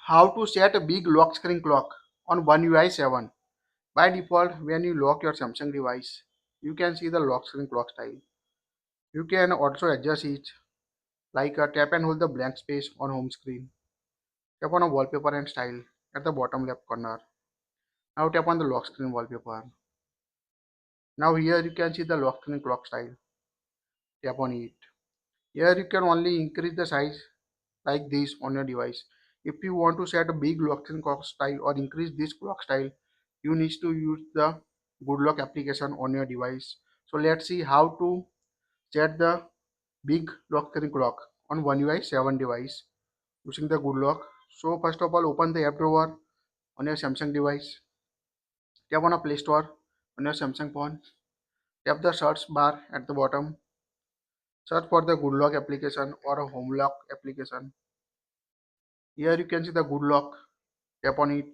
How to set a big lock screen clock on One UI 7. By default, when you lock your Samsung device, you can see the lock screen clock style. You can also adjust it like tap and hold the blank space on home screen. Tap on a wallpaper and style at the bottom left corner. Now tap on the lock screen wallpaper. Now here you can see the lock screen clock style. Tap on it. Here you can only increase the size like this on your device. If you want to set a big lock screen clock style or increase this clock style, you need to use the Good Lock application on your device. So let's see how to set the big lock screen clock on One UI 7 device using the Good Lock. So first of all, open the app drawer on your Samsung device. Tap on a Play Store on your Samsung phone. Tap the search bar at the bottom. Search for the Good Lock application or a Home Lock application. Here you can see the Good Lock. Tap on it.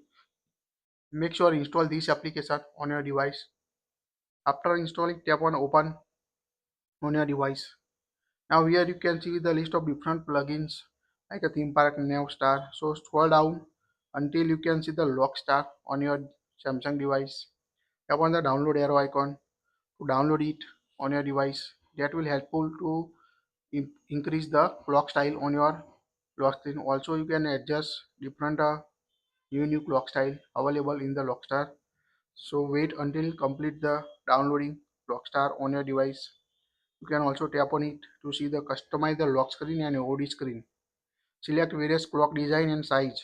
Make sure install this application on your device. After installing, tap on open on your device. Now here you can see the list of different plugins like a theme park, LockStar. So scroll down until you can see the LockStar on your Samsung device. Tap on the download arrow icon to download it on your device. That will helpful to increase the clock style on your lock screen. Also you can adjust different new clock style available in the LockStar. So wait until complete the downloading LockStar on your device. You can also tap on it to see the customize the lock screen and OD screen. Select various clock design and size.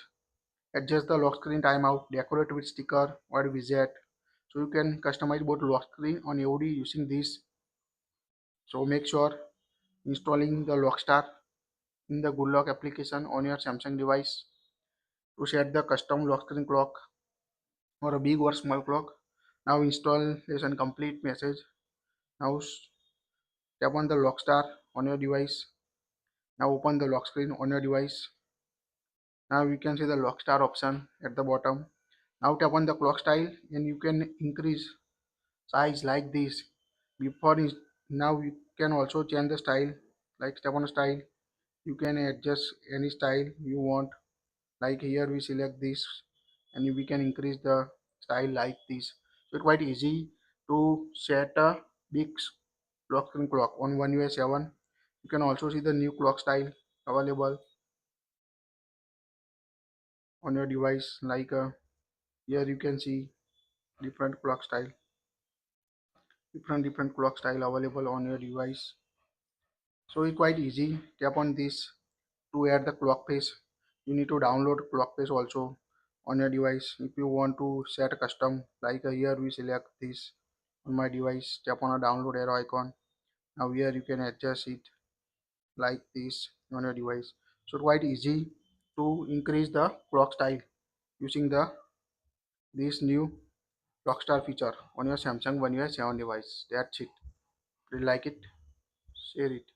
Adjust the lock screen timeout, decorate with sticker or widget. So you can customize both lock screen and OD using this. So make sure installing the LockStar in the Good Lock application on your Samsung device to set the custom lock screen clock or a big or small clock. Now installation complete message. Now tap on the LockStar on your device. Now open the lock screen on your device. Now you can see the LockStar option at the bottom. Now tap on the clock style and you can increase size like this. Before is now you can also change the style like tap on style. You can adjust any style you want. Like here we select this and we can increase the style like this. So it's quite easy to set a big lock screen clock on One UI 7. You can also see the new clock style available on your device like here you can see different clock style different clock style available on your device. So it's quite easy. Tap on this to add the clock face. You need to download clock face also on your device if you want to set a custom like here we select this on my device. Tap on a download arrow icon. Now here you can adjust it like this on your device. So quite easy to increase the clock style using the this new LockStar feature on your Samsung One UI 7 device. That's it. If you like it, share it.